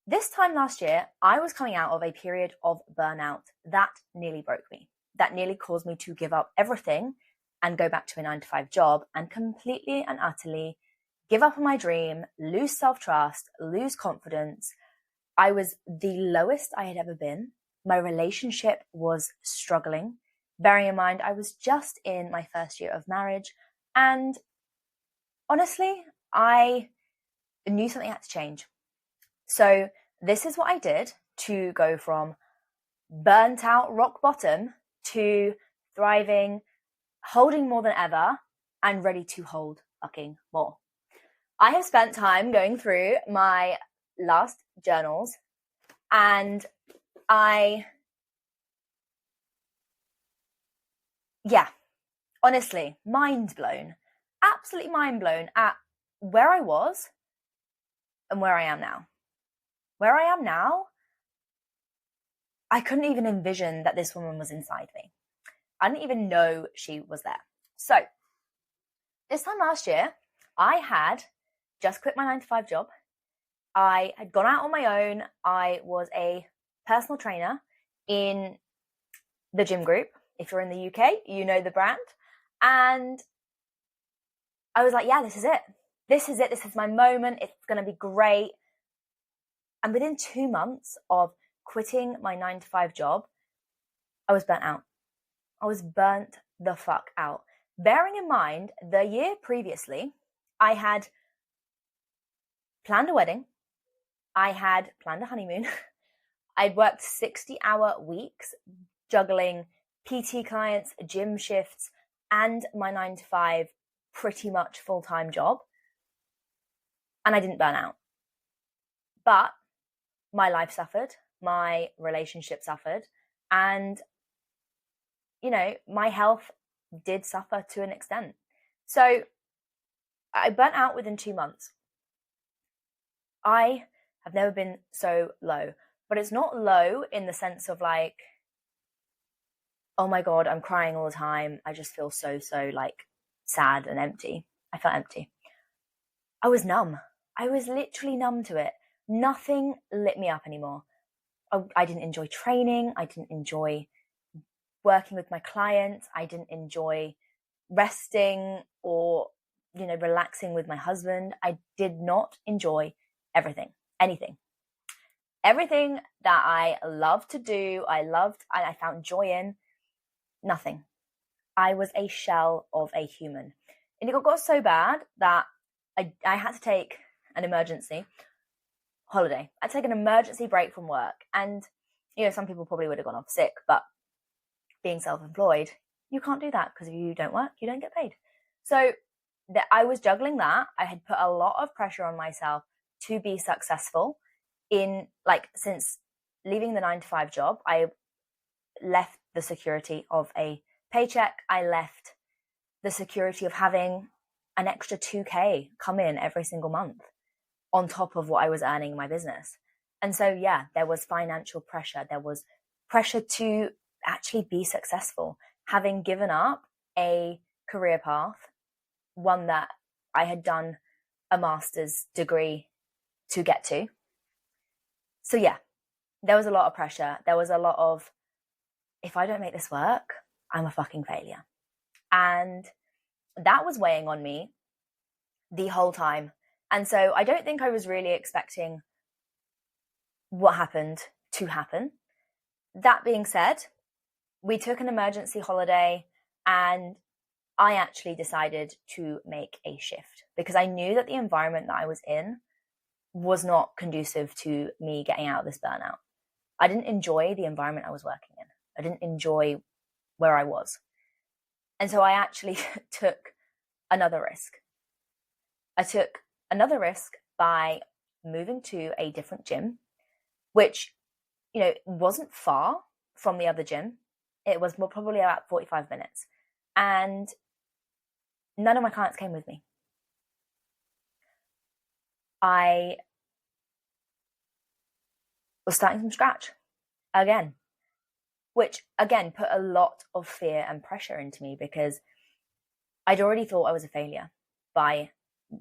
This time last year, I was coming out of a period of burnout that nearly broke me, that nearly caused me to give up everything and go back to a 9-to-5 job and completely and utterly give up on my dream, lose self-trust, lose confidence. I was the lowest I had ever been. My relationship was struggling. Bearing in mind, I was just in my first year of marriage, and honestly, I knew something had to change. So this is what I did to go from burnt out rock bottom to thriving, holding more than ever, and ready to hold fucking more. I have spent time going through my last journals, and honestly, mind blown, absolutely mind blown at where I was and where I am now. Where I am now, I couldn't even envision that this woman was inside me. I didn't even know she was there. So this time last year, I had just quit my 9-to-5 job. I had gone out on my own. I was a personal trainer in the gym group. If you're in the UK, you know the brand. And I was like, yeah, this is it. This is it. This is my moment. It's going to be great. And within 2 months of quitting my 9-to-5 job, I was burnt out. I was burnt the fuck out. Bearing in mind, the year previously, I had planned a wedding. I had planned a honeymoon. I'd worked 60-hour weeks, juggling PT clients, gym shifts, and my 9-to-5 pretty much full-time job. And I didn't burn out. But my life suffered, my relationship suffered, and, my health did suffer to an extent. So I burnt out within 2 months. I have never been so low, but it's not low in the sense of like, oh my God, I'm crying all the time. I just feel so like sad and empty. I felt empty. I was numb. I was literally numb to it. Nothing lit me up anymore. I didn't enjoy training. I didn't enjoy working with my clients. I didn't enjoy resting or, relaxing with my husband. I did not enjoy anything that I loved to do. I found joy in. Nothing. I was a shell of a human. And it got so bad that I had to take an emergency holiday. I'd take an emergency break from work. And, some people probably would have gone off sick, but being self-employed, you can't do that because if you don't work, you don't get paid. So I was juggling that. I had put a lot of pressure on myself to be successful since leaving the 9-to-5 job. I left the security of a paycheck. I left the security of having an extra 2K come in every single month on top of what I was earning in my business. And so, there was financial pressure. There was pressure to actually be successful, having given up a career path, one that I had done a master's degree to get to. So there was a lot of pressure. There was a lot of, if I don't make this work, I'm a fucking failure. And that was weighing on me the whole time. And so I don't think I was really expecting what happened to happen. That being said, we took an emergency holiday and I actually decided to make a shift because I knew that the environment that I was in was not conducive to me getting out of this burnout. I didn't enjoy the environment I was working in. I didn't enjoy where I was. And so I actually took another risk. I took another risk by moving to a different gym, which, wasn't far from the other gym. It was probably about 45 minutes. And none of my clients came with me. I was starting from scratch again, which again put a lot of fear and pressure into me because I'd already thought I was a failure by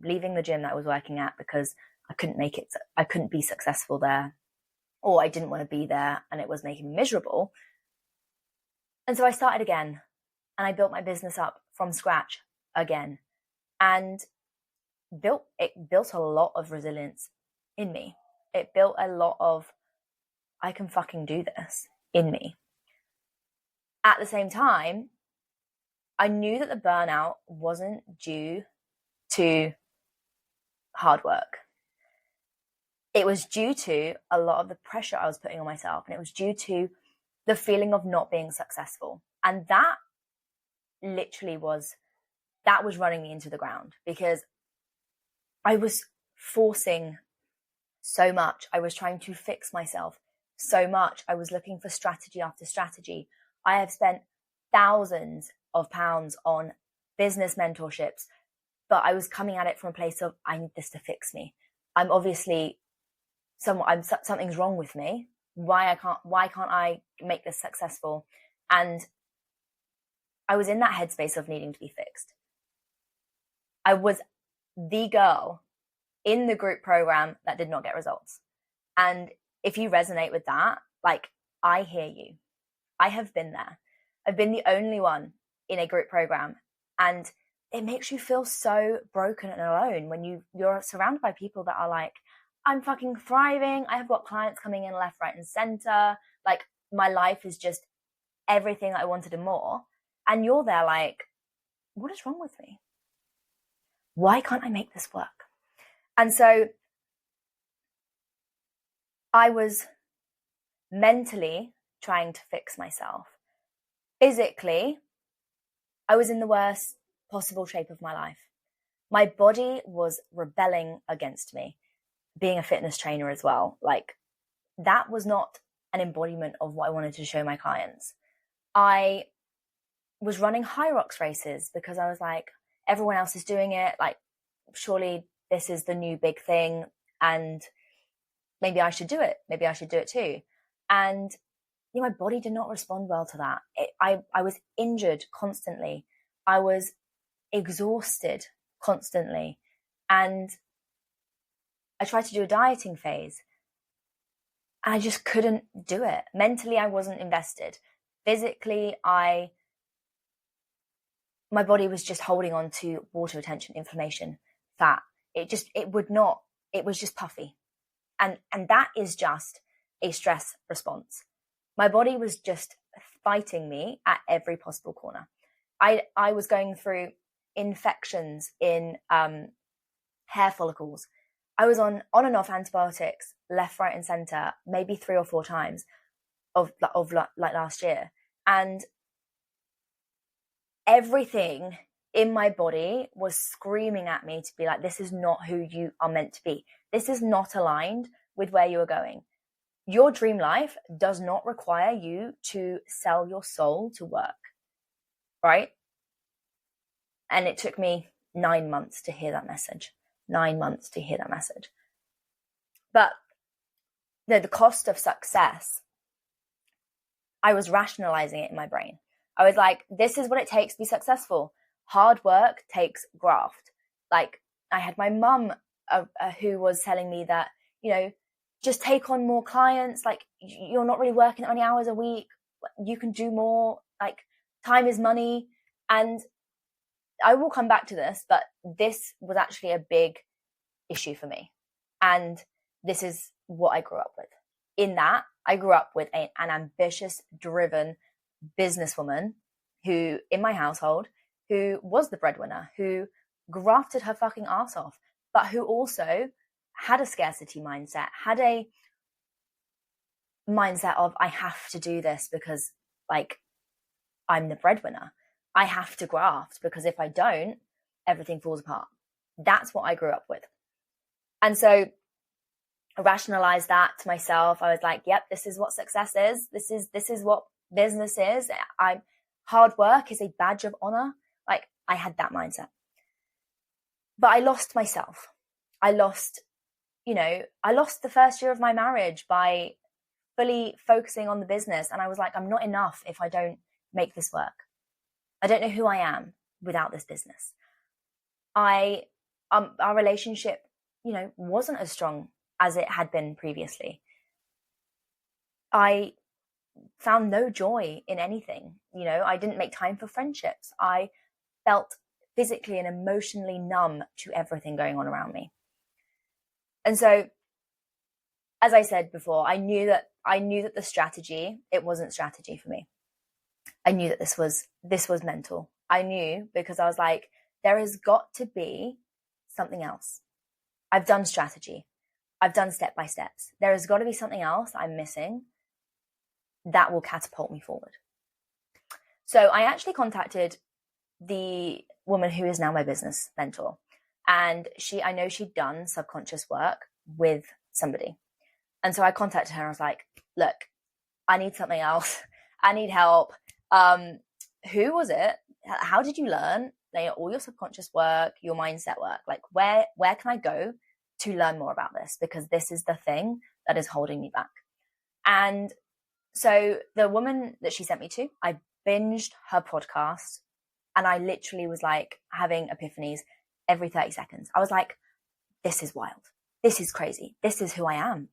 leaving the gym that I was working at because I couldn't be successful there, or I didn't want to be there and it was making me miserable. And so I started again, and I built my business up from scratch again, and built a lot of resilience in me. It built a lot of, I can fucking do this in me. At the same time, I knew that the burnout wasn't due to hard work. It was due to a lot of the pressure I was putting on myself, and it was due to the feeling of not being successful. And that literally was running me into the ground, because I was forcing so much. I was trying to fix myself so much. I was looking for strategy after strategy. I have spent thousands of pounds on business mentorships, but I was coming at it from a place of, I need this to fix me. I'm obviously something's wrong with me. Why can't I make this successful? And I was in that headspace of needing to be fixed. I was the girl in the group program that did not get results. And if you resonate with that, like, I hear you. I have been there. I've been the only one in a group program, and it makes you feel so broken and alone when you're surrounded by people that are like, I'm fucking thriving. I have got clients coming in left, right, and center. Like, my life is just everything I wanted and more. And you're there like, what is wrong with me? Why can't I make this work? And so I was mentally trying to fix myself. Physically, I was in the worst possible shape of my life. My body was rebelling against me. Being a fitness trainer as well, like, that was not an embodiment of what I wanted to show my clients. I was running high rocks races because I was like, everyone else is doing it. Like, surely this is the new big thing, and maybe I should do it. Maybe I should do it too. And my body did not respond well to that. I was injured constantly. I was exhausted constantly. And I tried to do a dieting phase, and I just couldn't do it. Mentally, I wasn't invested. Physically, my body was just holding on to water retention, inflammation, fat. It was just puffy. And that is just a stress response. My body was just fighting me at every possible corner. I was going through infections in hair follicles. I was on and off antibiotics, left, right, and center, maybe 3 or 4 times of like last year. And everything in my body was screaming at me to be like, this is not who you are meant to be. This is not aligned with where you are going. Your dream life does not require you to sell your soul to work, right? And it took me 9 months to hear that message. 9 months to hear that message. But the cost of success, I was rationalizing it in my brain. I was like, this is what it takes to be successful. Hard work takes graft. Like, I had my mum who was telling me that, just take on more clients. Like, you're not really working that many hours a week. You can do more. Like, time is money. And I will come back to this, but this was actually a big issue for me. And this is what I grew up with. In that, I grew up with an ambitious, driven businesswoman who, in my household, who was the breadwinner, who grafted her fucking ass off, but who also had a scarcity mindset, had a mindset of, I have to do this because, like, I'm the breadwinner. I have to graft because if I don't, everything falls apart. That's what I grew up with. And so I rationalized that to myself. I was like, yep, this is what success is. This is what business is. Hard work is a badge of honor. Like, I had that mindset. But I lost myself. I lost the first year of my marriage by fully focusing on the business. And I was like, I'm not enough if I don't make this work. I don't know who I am without this business. Our relationship wasn't as strong as it had been previously. I found no joy in anything. I didn't make time for friendships. I felt physically and emotionally numb to everything going on around me. And so, as I said before, I knew that the strategy, it wasn't strategy for me. I knew that this was mental. I knew, because I was like, there has got to be something else. I've done strategy. I've done step by steps. There has got to be something else I'm missing that will catapult me forward. So I actually contacted the woman who is now my business mentor. And I know she'd done subconscious work with somebody. And so I contacted her and I was like, look, I need something else. I need help. Who was it? How did you learn all your subconscious work, your mindset work? Like, where can I go to learn more about this? Because this is the thing that is holding me back. And so the woman that she sent me to, I binged her podcast, and I literally was like having epiphanies every 30 seconds. I was like, this is wild. This is crazy. This is who I am.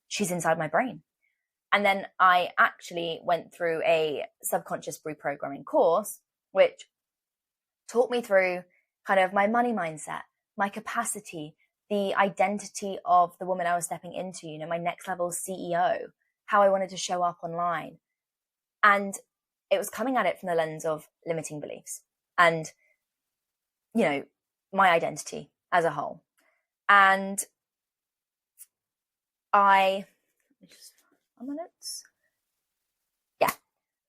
She's inside my brain. And then I actually went through a subconscious reprogramming course, which taught me through kind of my money mindset, my capacity, the identity of the woman I was stepping into, my next level CEO, how I wanted to show up online. And it was coming at it from the lens of limiting beliefs and, my identity as a whole. And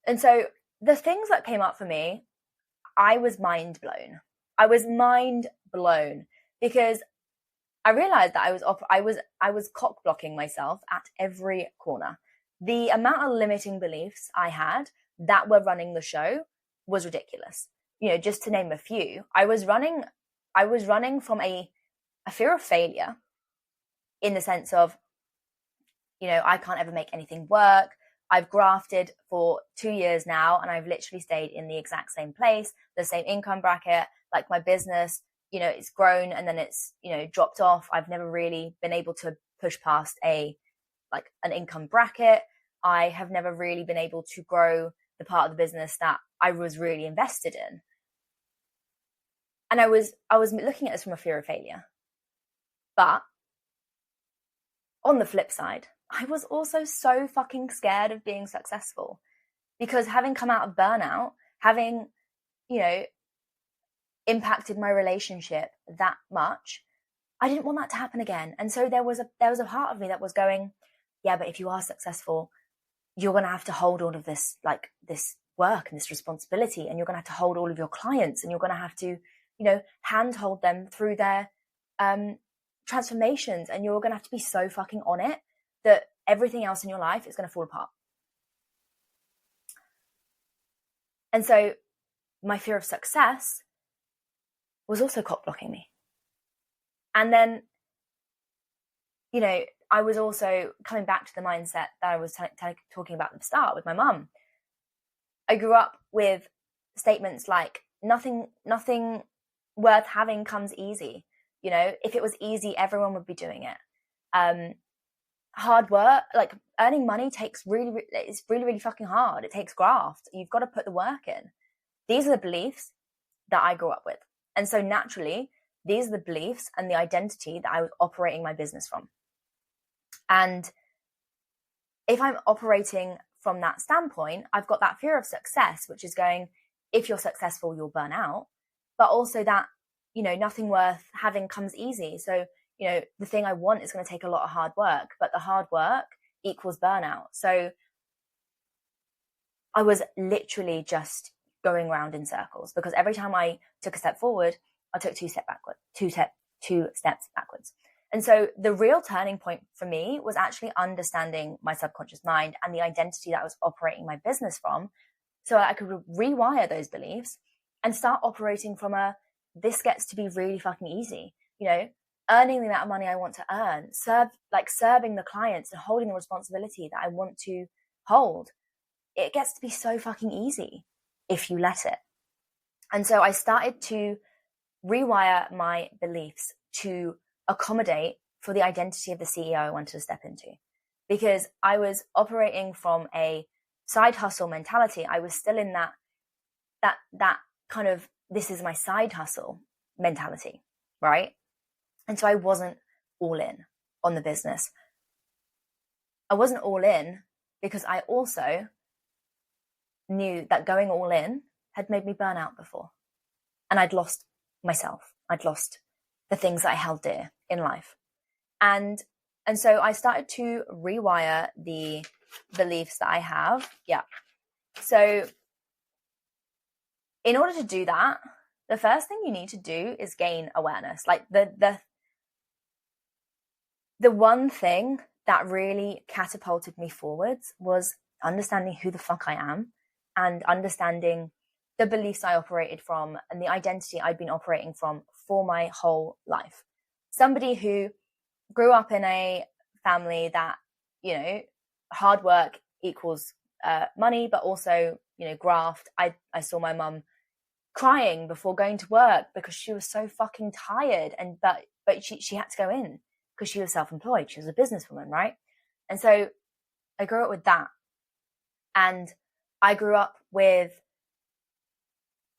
And so the things that came up for me, I was mind blown. Because I realized that I was cock blocking myself at every corner. The amount of limiting beliefs I had that were running the show was ridiculous. Just to name a few, I was running from a fear of failure, in the sense of, I can't ever make anything work. I've grafted for 2 years now, and I've literally stayed in the exact same place, the same income bracket. Like, my business, it's grown and then it's, dropped off. I've never really been able to push past an income bracket. I have never really been able to grow the part of the business that I was really invested in. And I was looking at this from a fear of failure. But on the flip side, I was also so fucking scared of being successful, because having come out of burnout, having, impacted my relationship that much, I didn't want that to happen again. And so there was a part of me that was going, yeah, but if you are successful, you're going to have to hold all of this, this work and this responsibility, and you're going to have to hold all of your clients, and you're going to have to, handhold them through their transformations, and you're going to have to be so fucking on it that everything else in your life is going to fall apart. And so my fear of success was also cock blocking me. And then, I was also coming back to the mindset that I was talking about at the start with my mum. I grew up with statements like, nothing worth having comes easy. If it was easy, everyone would be doing it. Hard work, like earning money, it's really, really fucking hard. It takes graft. You've got to put the work in. These are the beliefs that I grew up with. And so naturally, these are the beliefs and the identity that I was operating my business from. And if I'm operating from that standpoint, I've got that fear of success, which is going, if you're successful, you'll burn out. But also that, nothing worth having comes easy. So, the thing I want is going to take a lot of hard work, but the hard work equals burnout. So I was literally just going around in circles, because every time I took a step forward, I took two steps backwards. And so the real turning point for me was actually understanding my subconscious mind and the identity that I was operating my business from, so that I could rewire those beliefs and start operating from this gets to be really fucking easy, earning the amount of money I want to earn, serving the clients and holding the responsibility that I want to hold. It gets to be so fucking easy if you let it. And so I started to rewire my beliefs to accommodate for the identity of the CEO I wanted to step into. Because I was operating from a side hustle mentality. I was still in that kind of, this is my side hustle mentality, right? And so I wasn't all in on the business. I wasn't all in because I also knew that going all in had made me burn out before. And I'd lost myself. I'd lost the things that I held dear in life. And so I started to rewire the beliefs that I have. Yeah. So in order to do that, the first thing you need to do is gain awareness. Like the one thing that really catapulted me forwards was understanding who the fuck I am and understanding the beliefs I operated from and the identity I'd been operating from for my whole life. Somebody who grew up in a family that, you know, hard work equals money, but also, you know, graft. I saw my mum crying before going to work because she was so fucking tired, and but she had to go in because she was self-employed. She was a businesswoman, right? And so I grew up with that. And I grew up with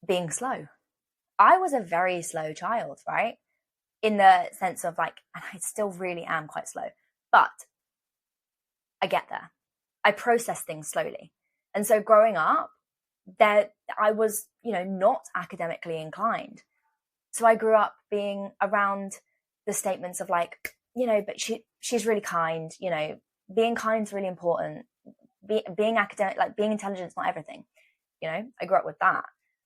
being slow. I was a very slow child, right? In the sense of like, and I still really am quite slow, but I get there. I process things slowly. And so growing up, that I was, you know, not academically inclined. So I grew up being around the statements of like, you know, but she's really kind, you know, being kind is really important. Being academic, like being intelligent is not everything. You know, I grew up with that.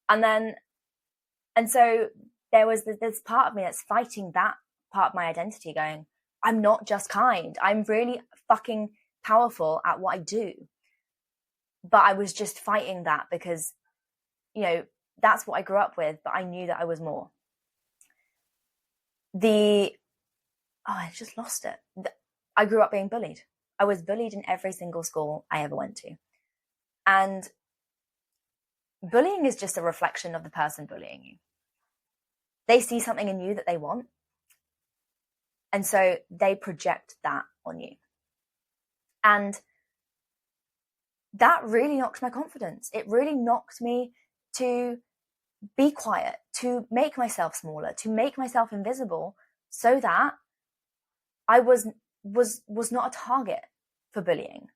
And so there was this part of me that's fighting that part of my identity going, I'm not just kind. I'm really fucking powerful at what I do. But I was just fighting that because, you know, that's what I grew up with, but I knew that I was more. I just lost it. I grew up being bullied. I was bullied in every single school I ever went to. And bullying is just a reflection of the person bullying you. They see something in you that they want. And so they project that on you. And that really knocked my confidence. It really knocked me to be quiet, to make myself smaller, to make myself invisible so that I was not a target for bullying.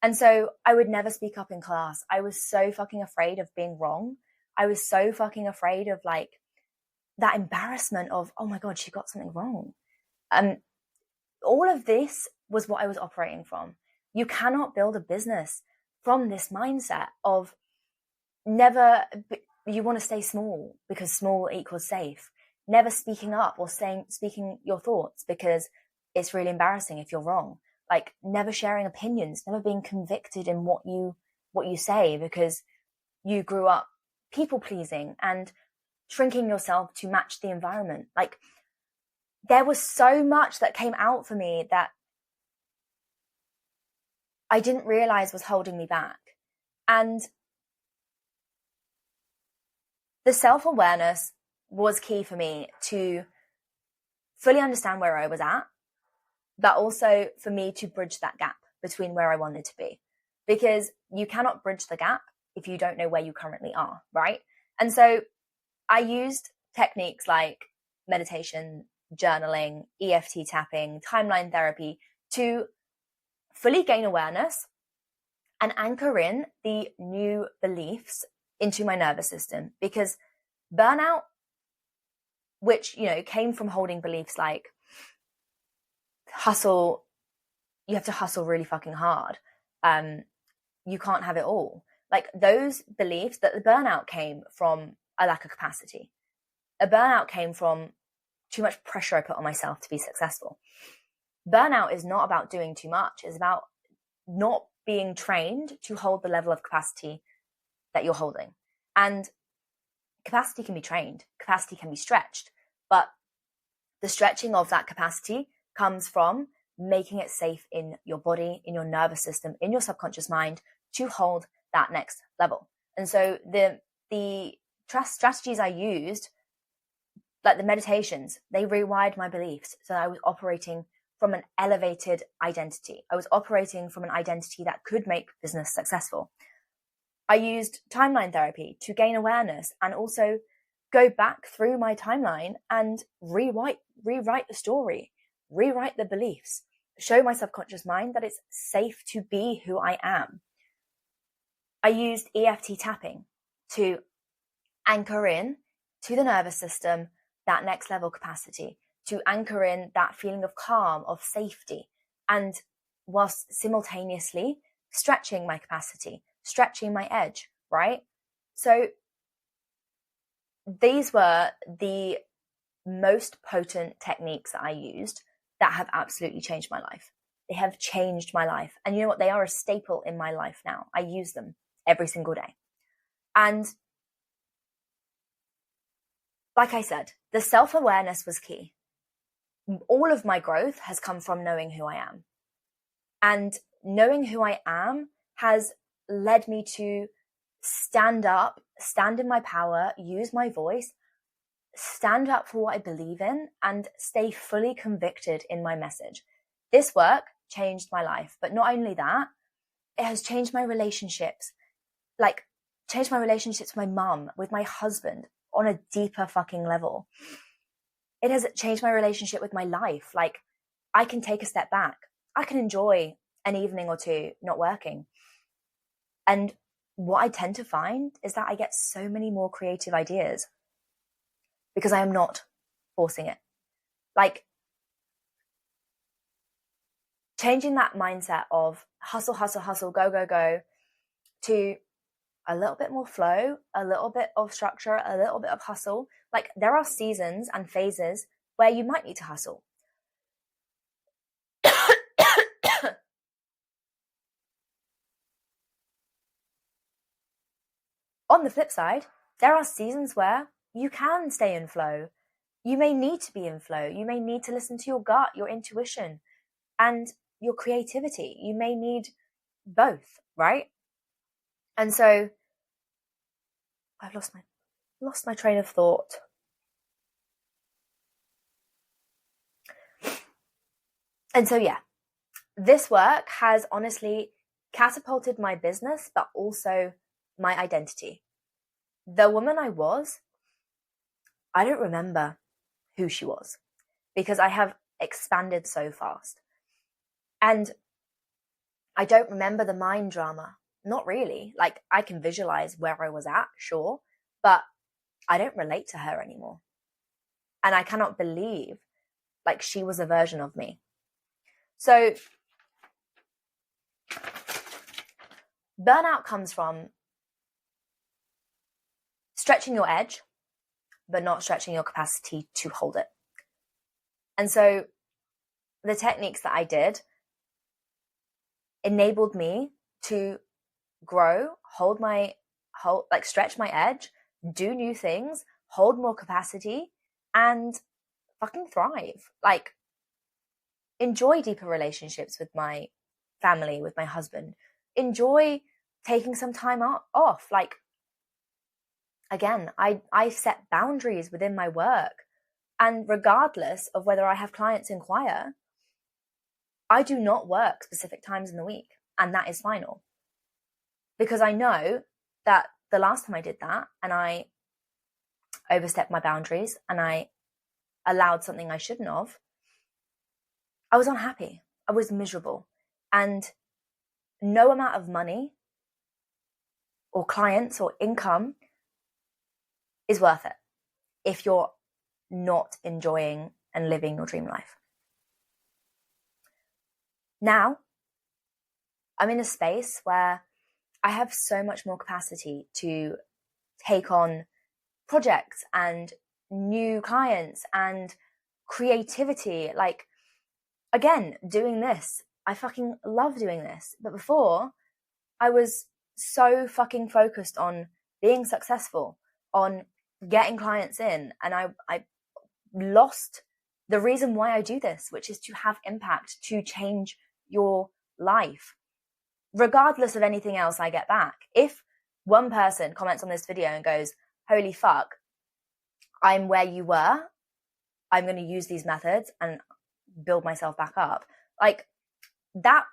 And so I would never speak up in class. I was so fucking afraid of being wrong. I was so fucking afraid of like that embarrassment of, oh my God, she got something wrong. All of this was what I was operating from. You cannot build a business from this mindset of you want to stay small because small equals safe. Never speaking up or speaking your thoughts because it's really embarrassing if you're wrong. Like never sharing opinions, never being convicted in what you say because you grew up people pleasing and shrinking yourself to match the environment. Like there was so much that came out for me that I didn't realize was holding me back. And the self-awareness was key for me to fully understand where I was at, but also for me to bridge that gap between where I wanted to be. Because you cannot bridge the gap if you don't know where you currently are, right? And so I used techniques like meditation, journaling, EFT tapping, timeline therapy to fully gain awareness and anchor in the new beliefs into my nervous system. Because burnout, which, you know, came from holding beliefs like hustle, you have to hustle really fucking hard. You can't have it all. Like those beliefs, that the burnout came from a lack of capacity. A burnout came from too much pressure I put on myself to be successful. Burnout is not about doing too much. It's about not being trained to hold the level of capacity that you're holding. And capacity can be trained, capacity can be stretched, but the stretching of that capacity comes from making it safe in your body, in your nervous system, in your subconscious mind to hold that next level. And so the strategies I used like the meditations, they rewired my beliefs. So I was operating from an elevated identity. I was operating from an identity that could make business successful. I used timeline therapy to gain awareness and also go back through my timeline and rewrite the story, rewrite the beliefs, show my subconscious mind that it's safe to be who I am. I used EFT tapping to anchor in to the nervous system that next level capacity, to anchor in that feeling of calm, of safety, and whilst simultaneously stretching my capacity, stretching my edge, right? So these were the most potent techniques that I used that have absolutely changed my life. They have changed my life. And you know what? They are a staple in my life now. I use them every single day. And like I said, the self-awareness was key. All of my growth has come from knowing who I am. And knowing who I am has led me to stand up, stand in my power, use my voice, stand up for what I believe in, and stay fully convicted in my message. This work changed my life. But not only that, it has changed my relationships. Like, changed my relationships with my mum, with my husband, on a deeper fucking level. It has changed my relationship with my life. Like, I can take a step back. I can enjoy an evening or two not working. And what I tend to find is that I get so many more creative ideas because I am not forcing it. Like, changing that mindset of hustle, hustle, hustle, go, go, go, to a little bit more flow, a little bit of structure, a little bit of hustle. Like, there are seasons and phases where you might need to hustle. On the flip side, there are seasons where you can stay in flow. You may need to be in flow. You may need to listen to your gut, your intuition, and your creativity. You may need both, right? And so I've lost my train of thought. And so, yeah, this work has honestly catapulted my business, but also my identity. The woman I was, I don't remember who she was because I have expanded so fast. And I don't remember the mind drama. Not really. Like, I can visualize where I was at, sure, but I don't relate to her anymore. And I cannot believe, like, she was a version of me. So burnout comes from stretching your edge, but not stretching your capacity to hold it. And so the techniques that I did enabled me to grow, stretch my edge, do new things, hold more capacity, and fucking thrive. Like, enjoy deeper relationships with my family, with my husband. Enjoy taking some time off. Like, again, I set boundaries within my work. And regardless of whether I have clients inquire, I do not work specific times in the week. And that is final. Because I know that the last time I did that and I overstepped my boundaries and I allowed something I shouldn't have, I was unhappy. I was miserable. And no amount of money or clients or income is worth it if you're not enjoying and living your dream life. Now, I'm in a space where I have so much more capacity to take on projects and new clients and creativity. Like, again, doing this, I fucking love doing this. But before, I was so fucking focused on being successful, on getting clients in. And I lost the reason why I do this, which is to have impact, to change your life. Regardless of anything else I get back. If one person comments on this video and goes, holy fuck, I'm where you were. I'm going to use these methods and build myself back up. Like, that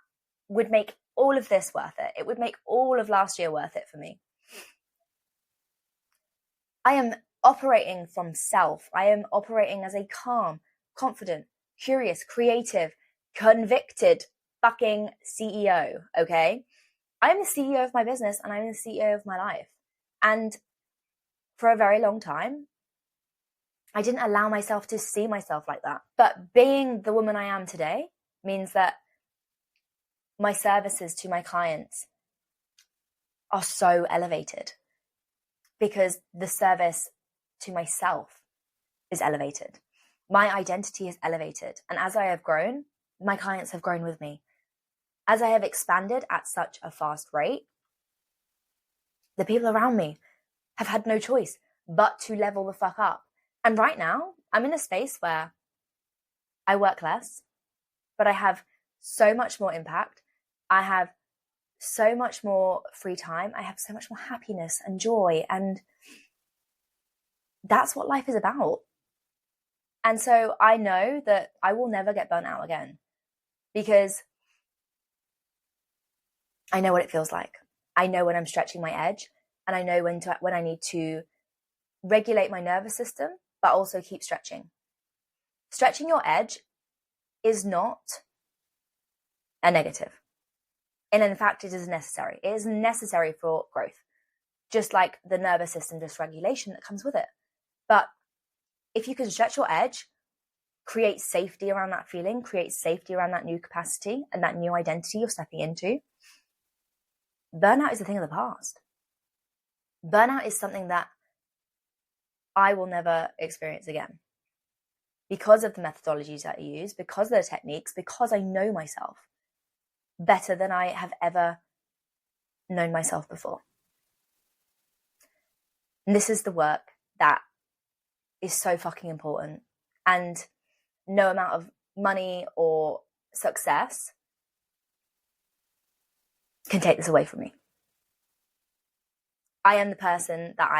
would make all of this worth it. It would make all of last year worth it for me. I am operating from self. I am operating as a calm, confident, curious, creative, convicted fucking CEO, okay? I'm the CEO of my business and I'm the CEO of my life. And for a very long time, I didn't allow myself to see myself like that. But being the woman I am today means that my services to my clients are so elevated because the service to myself is elevated. My identity is elevated. And as I have grown, my clients have grown with me. As I have expanded at such a fast rate, the people around me have had no choice but to level the fuck up. And right now, I'm in a space where I work less, but I have so much more impact. I have so much more free time. I have so much more happiness and joy. And that's what life is about. And so I know that I will never get burnt out again because I know what it feels like. I know when I'm stretching my edge, and I know when I need to regulate my nervous system, but also keep stretching. Stretching your edge is not a negative. And in fact, it is necessary. It is necessary for growth, just like the nervous system dysregulation that comes with it. But if you can stretch your edge, create safety around that feeling, create safety around that new capacity and that new identity you're stepping into, burnout is a thing of the past. Burnout is something that I will never experience again because of the methodologies that I use, because of the techniques, because I know myself better than I have ever known myself before. And this is the work that is so fucking important. And no amount of money or success can take this away from me. I am the person that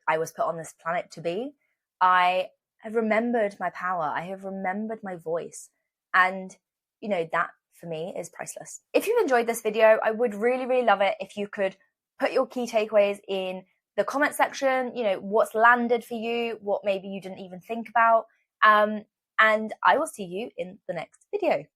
I was put on this planet to be. I have remembered my power. I have remembered my voice. And, that for me is priceless. If you enjoyed this video, I would really, really love it if you could put your key takeaways in the comment section, what's landed for you, what maybe you didn't even think about. And I will see you in the next video.